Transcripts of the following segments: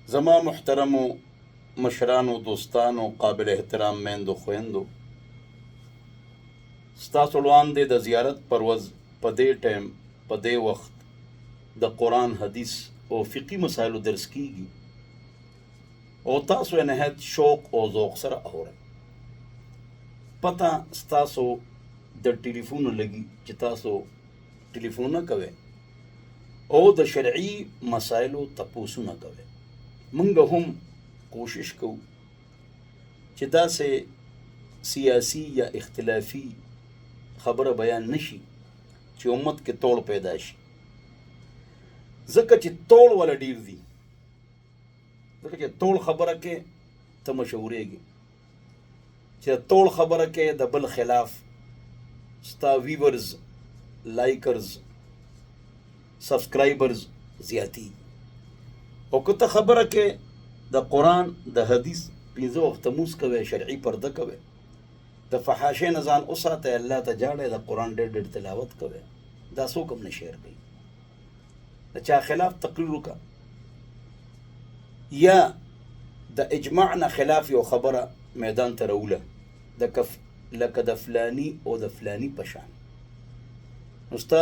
زما محترمو مشرانو دوستانو قابل احترام میندو خويندو ستاسو وړاندې د زیارت پروز په دې ټیم په دې وخت د قرآن حدیث او فقهي مسایلو درس کیږي او تاسو یې نهایت شوق او ذوق سره اورئ. پته ستاسو د ټلیفون لګي چې تاسو ټلیفون کوئ او د شرعي مسایلو تپوسونه کوئ. منګ هم کوشش کوو چې داسې سیاسی یا اختلافي خبره بیان نشي چې امت کې توڑ پیدا شي، ځکه چې توڑ ولا ډیر دي، ځکه چې توڑ خبره کې ته مشهورېږي، چې توڑ خبره کې د بل خلاف ستا ویورز لایکرز سبسکرایبرز زیاتی، او که ته خبره کې د قرآن د حدیث 5 وخت موس کوي، شرعي پرده کوي، د فحاشۍ نه ځان وساته، الله ته جاړئ، د قرآن ډېر تلاوت کوي، دا څوک هم نه شیر کوي. د چا خلاف تقریر وکړه یا د اجماع نه خلاف یو خبره میدان ته راوله لکه د فلانی او د فلانی په شان، نو ستا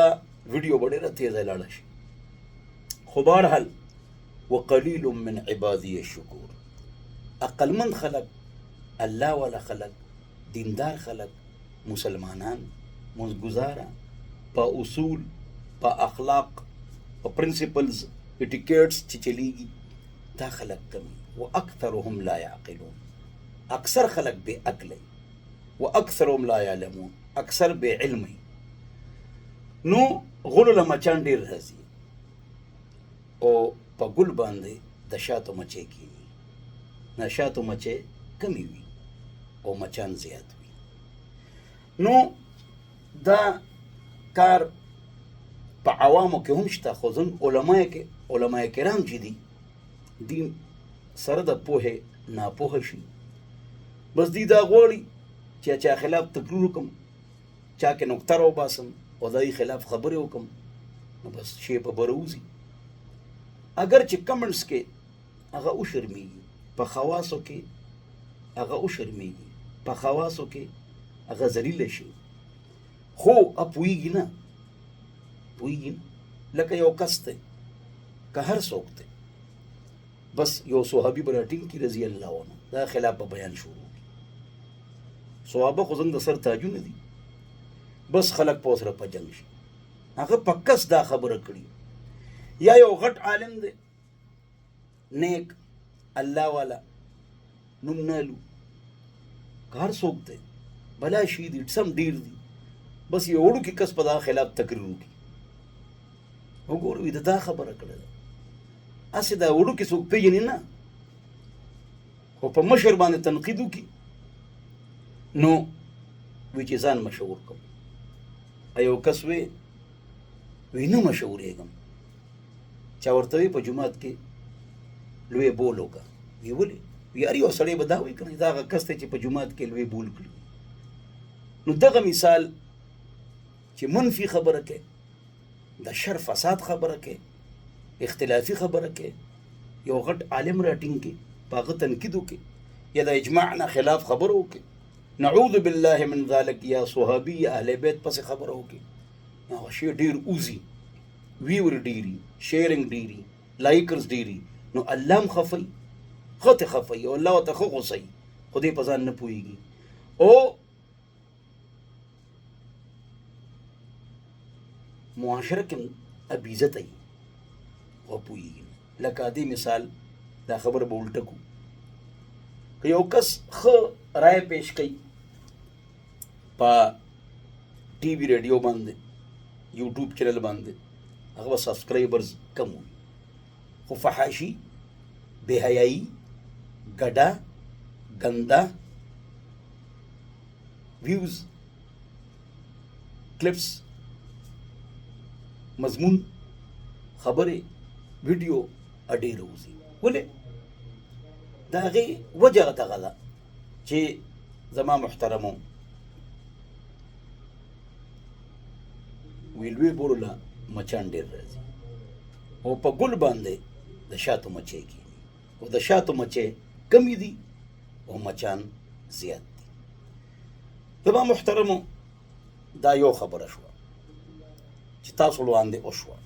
ویډیو به ډېره تیزه لاړه شي. خو بهرحال وقلیل من عبادی الشکور، عقلمند خلق، الله والا خلق، دیندار خلق، مسلمانان مزګزاره په اصول، په اخلاق، په پرنسپلز، اټیکیټس چې چلیږي، دا خلق کمی. و اکثرهم لا یعقلون، اکثر خلق بے عقل و اکثرهم لا یعلمون، اکثر بے علم. نو غلو له مچان ډیر راځي او په ګل باندې د شاتو مچې کېږي، نه شاتو مچې کمی وي او مچان زیات وي. نو دا کار په عوامو کې هم شته، خو زموږ علما کرام چې دي دین سره د پوهې ناپوهه شي، بس دی دا غواړي چې چا خلاف تقریر وکړم، چا کې نقطه راوباسم او د دې خلاف خبرې وکړم، نو بس شی په بره وځي. اگر چې کمنټس کې هغه وشرمېږي، په خواصو کې هغه وشرمېږي، په خواصو کې هغه ذلیله شي، خو پوهېږي نه، پوهېږي نه. لکه یو کس دی، که هر څوک دی، بس یو صحابي به راټینګ کړي رضی الله عنه، دا خلاف به بیان شروع کړي. صحابه خو زموږ د سر تاجونه دي، بس خلک په سره په جنګ شي. هغه په کس دا خبره کړي، یا یو غټ عالم دی، نیک الله والا، نوم نالو، که هر څوک دی، بلا شي دي، سم ډیر دي، بس یو وړوکی کس په دا خلاف تقریر وکړي، وګورئ د دا خبره کړې ده. هسې دا وړوکی څوک پېژني نه، خو په مشر باندې تنقید وکړي، نو وی چې ځان مشهور کوم. یو کس وی نه مشهورېږم، چا ورته وی په جومات کې لوی بول وکړه، وی ولې؟ وی یار یو سړی به دا وایي که نه، دا هغه کس دی چې په جومات کې لوی بول کړي. نو دغه مثال چې منفي خبره کوي، د شر فساد خبره کوي، اختلافي خبره کوي، یو غټ عالم راټینګ کړي، په هغه تنقید وکړي، یا د اجماع نه خلاف خبره وکړي، نعوذ بالله من ذلک، یا صحابي یا اهل بیت پسې خبره وکړي، نو هغه شی ډېر اوزي، ویور ډېري، شیرنګ ډېري، لایکرز ډېري، نو الله هم خفوي، ښه ته خفوي او الله ورته ښه غوسوي، خو دې په ځان نه پوهېږي. او معاشره کې اب عزت ای خو پوهېږي. لکه دې مثال دا خبره به الټه کړو، که یو کس ښه رایه پیش کوي په ټي وي ریډیو باندې، یوټیوب چینل باندې، هغه به سبسکرایبرز کم وي، خو فحاشي، بې حیایي، ګډه، ګنده ویوز، کلپس، مضمون، خبرې، ویډیو ډېره وځي. ولې؟ د هغې وجه دغه ده چې زما محترمو ویلوی بولو مچان ډېر راځي او په ګل باندې د شاتو مچۍ کېږي، او د شاتو مچې کمی دي او مچان زیات دي. زما محترمو دا یو خبره شوه چې تاسو وړاندې وشوه.